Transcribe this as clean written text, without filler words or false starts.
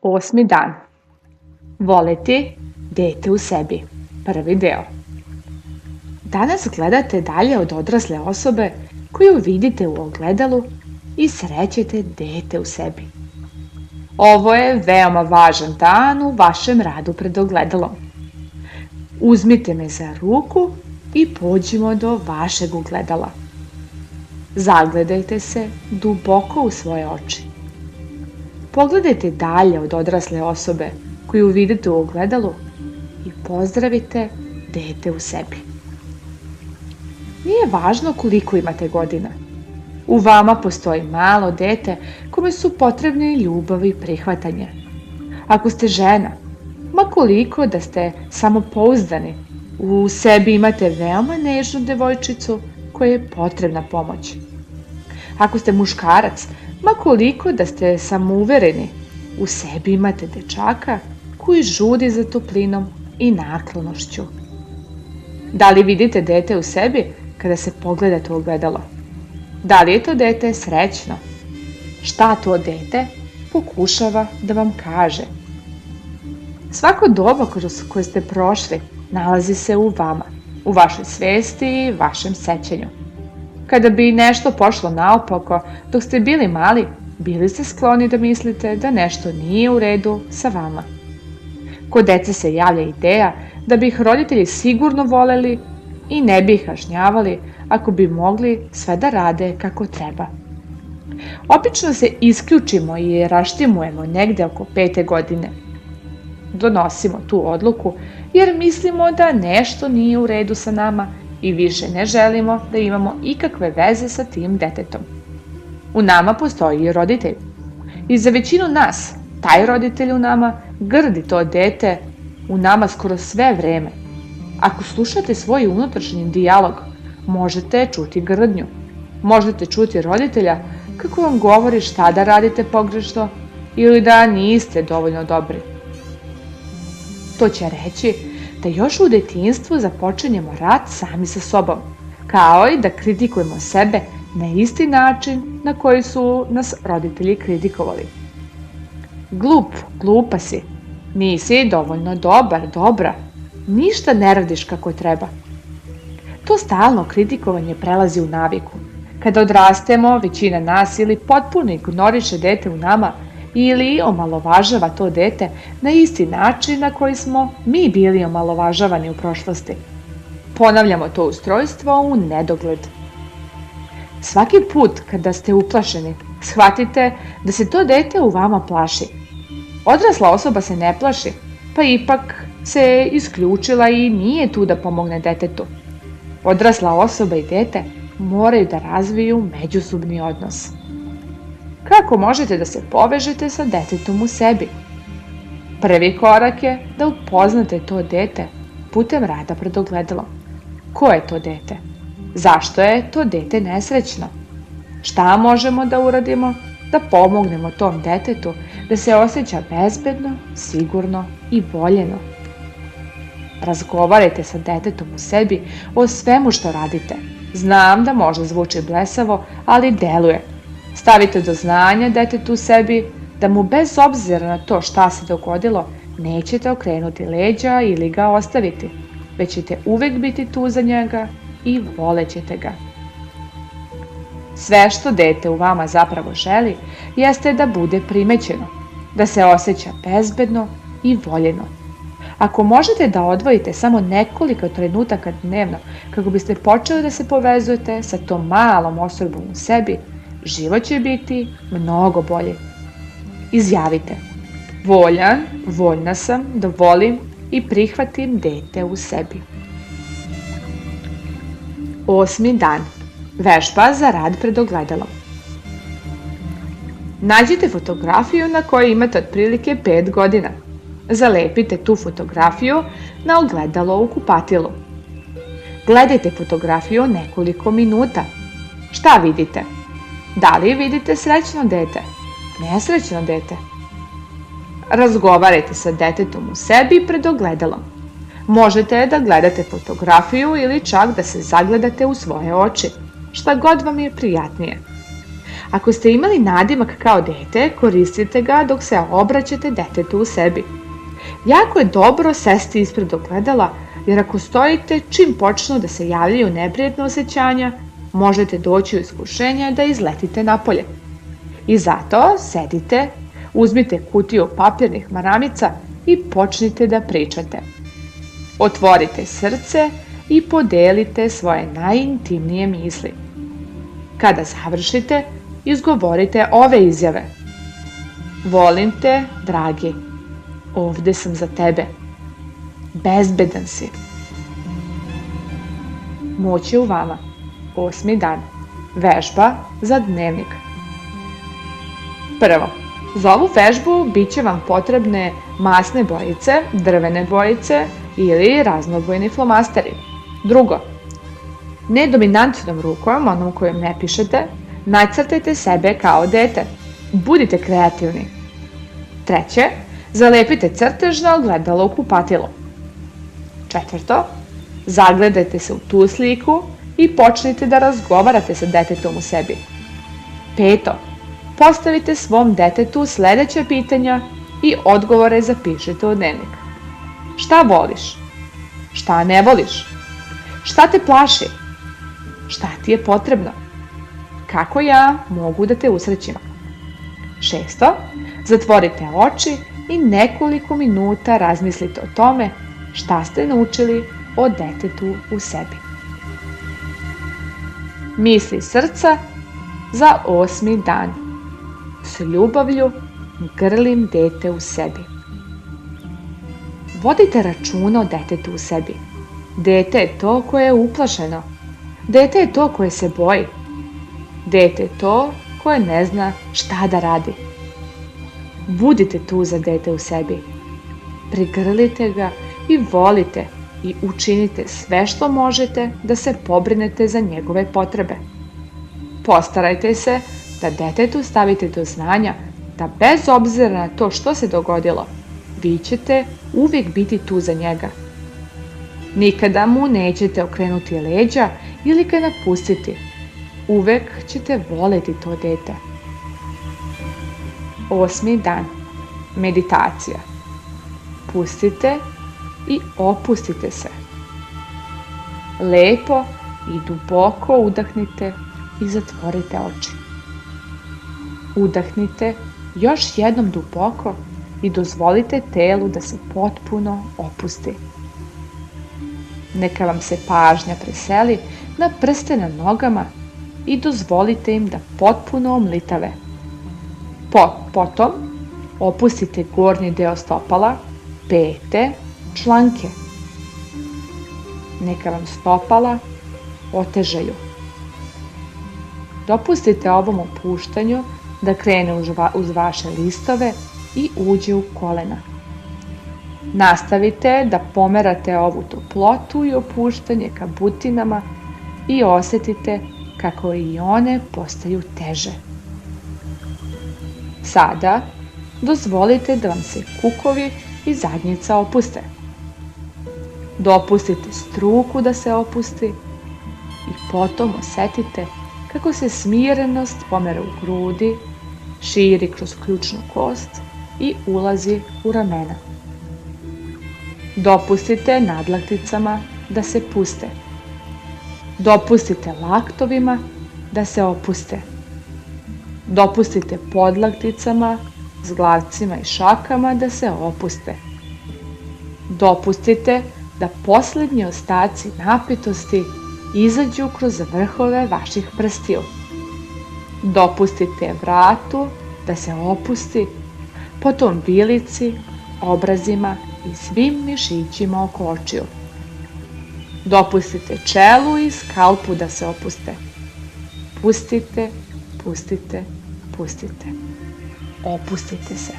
Osmi dan. Voleti dete u sebi. Prvi deo. Danas gledate dalje od odrasle osobe koju vidite u ogledalu i srećete dete u sebi. Ovo je veoma važan dan u vašem radu pred ogledalom. Uzmite me za ruku i pođimo do vašeg ogledala. Zagledajte se duboko u svoje oči. Pogledajte dalje od odrasle osobe koju vidite u ogledalu i pozdravite dete u sebi. Nije važno koliko imate godina. U vama postoji malo dete kome su potrebne ljubav i prihvatanje. Ako ste žena, ma koliko da ste samopouzdani, u sebi imate veoma nežnu devojčicu kojoj je potrebna pomoć. Ako ste muškarac, ma koliko da ste samouvereni, u sebi imate dečaka koji žudi za toplinom i naklonošću. Da li vidite dete u sebi kada se pogledate u ogledalo? Da li je to dete srećno? Šta to dete pokušava da vam kaže? Svako doba kroz koje ste prošli nalazi se u vama, u vašoj svesti i vašem sećanju. Kada bi nešto pošlo naopako dok ste bili mali, bili ste skloni da mislite da nešto nije u redu sa vama. Kod dece se javlja ideja da bi ih roditelji sigurno voleli i ne bi ih kažnjavali ako bi mogli sve da rade kako treba. Obično se isključimo i raštimujemo negde oko 5. godine. Donosimo tu odluku jer mislimo da nešto nije u redu sa nama i više ne želimo da imamo ikakve veze sa tim detetom. U nama postoji i roditelj. I za većinu nas, taj roditelj u nama grdi to dete u nama skoro sve vreme. Ako slušate svoj unutrašnji dijalog, možete čuti grdnju. Možete čuti roditelja kako vam govori šta da radite pogrešno ili da niste dovoljno dobri. To će reći da još u detinjstvu započinjemo rat sami sa sobom, kao i da kritikujemo sebe na isti način na koji su nas roditelji kritikovali. Glupa si, nisi dovoljno dobar, dobra, ništa ne radiš kako treba. To stalno kritikovanje prelazi u naviku. Kada odrastemo, većina nas ili potpuno ignoriše dete u nama ili omalovažava to dete na isti način na koji smo mi bili omalovažavani u prošlosti. Ponavljamo to ustrojstvo u nedogled. Svaki put kada ste uplašeni, shvatite da se to dete u vama plaši. Odrasla osoba se ne plaši, pa ipak se isključila i nije tu da pomogne detetu. Odrasla osoba i dete moraju da razviju međusobni odnos. Kako možete da se povežete sa detetom u sebi? Prvi korak je da upoznate to dete putem rada pred ogledalom. Ko je to dete? Zašto je to dete nesrećno? Šta možemo da uradimo da pomognemo tom detetu da se osjeća bezbedno, sigurno i voljeno? Razgovarajte sa detetom u sebi o svemu što radite. Znam da možda zvuči blesavo, ali deluje. Stavite do znanja detetu u sebi da mu bez obzira na to šta se dogodilo, nećete okrenuti leđa ili ga ostaviti, već ćete uvek biti tu za njega i volećete ga. Sve što dete u vama zapravo želi jeste da bude primećeno, da se osjeća bezbedno i voljeno. Ako možete da odvojite samo nekoliko trenutaka dnevno kako biste počeli da se povezujete sa tom malom osobom u sebi, život će biti mnogo bolji. Izjavite: voljna sam da volim i prihvatim dete u sebi. 8. dan. Vežba za rad pred ogledalom. Nađite fotografiju na kojoj imate otprilike 5 godina. Zalepite tu fotografiju na ogledalo u kupatilu. Gledajte fotografiju nekoliko minuta. Šta vidite? Da li vidite srećno dete? Nesrećno dete? Razgovarajte sa detetom u sebi pred ogledalom. Možete da gledate fotografiju ili čak da se zagledate u svoje oči, šta god vam je prijatnije. Ako ste imali nadimak kao dete, koristite ga dok se obraćate detetu u sebi. Jako je dobro sesti ispred ogledala, jer ako stojite, čim počnu da se javljaju neprijatna osjećanja, možete doći u iskušenje da izletite napolje. I zato sedite, uzmite kutiju papirnih maramica i počnite da pričate. Otvorite srce i podelite svoje najintimnije misli. Kada završite, izgovorite ove izjave. Volim te, dragi. Ovde sam za tebe. Bezbedan si. Moć je u vama. 8. dan. Vežba za dnevnik. Prvo, za ovu vežbu bit će vam potrebne masne bojice, drvene bojice ili raznobojni flomasteri. Drugo, nedominantnom rukom, onom kojom ne pišete, nacrtajte sebe kao dete. Budite kreativni. Treće, zalepite crtež na ogledalo u kupatilu. Četvrto, zagledajte se u tu sliku i počnite da razgovarate sa detetom u sebi. Peto, postavite svom detetu sledeća pitanja i odgovore zapišite u dnevnik. Šta voliš? Šta ne voliš? Šta te plaši? Šta ti je potrebno? Kako ja mogu da te usrećim? Šesto, zatvorite oči i nekoliko minuta razmislite o tome šta ste naučili o detetu u sebi. Misli srca za 8. dan. S ljubavlju grlim dete u sebi. Vodite računa o detetu u sebi. Dete je to koje je uplašeno. Dete je to koje se boji. Dete je to koje ne zna šta da radi. Budite tu za dete u sebi. Prigrlite ga i volite i učinite sve što možete da se pobrinete za njegove potrebe. Postarajte se da detetu stavite do znanja da bez obzira na to što se dogodilo, vi ćete uvijek biti tu za njega. Nikada mu nećete okrenuti leđa ili ga napustiti. Uvek ćete voleti to dete. 8. dan. Meditacija. Pustite i opustite se. Lepo i duboko udahnite i zatvorite oči. Udahnite još jednom duboko i dozvolite telu da se potpuno opusti. Neka vam se pažnja preseli na prste na nogama i dozvolite im da potpuno omlitave. Potom opustite gornji deo stopala, pete, članke. Neka vam stopala otežaju. Dopustite ovom opuštanju da krene uz vaše listove i uđe u kolena. Nastavite da pomerate ovu toplotu i opuštanje ka butinama i osetite kako i one postaju teže. Sada dozvolite da vam se kukovi i zadnjica opuste. Dopustite struku da se opusti i potom osetite kako se smirenost pomera u grudi, širi kroz ključnu kost i ulazi u ramena. Dopustite nadlakticama da se puste. Dopustite laktovima da se opuste. Dopustite podlakticama, zglavcima i šakama da se opuste. Dopustite da poslednji ostaci napetosti izađu kroz vrhove vaših prstiju. Dopustite vratu da se opusti, potom vilici, obrazima i svim mišićima oko očiju. Dopustite čelu i skalpu da se opuste. Pustite, pustite, pustite. Opustite se.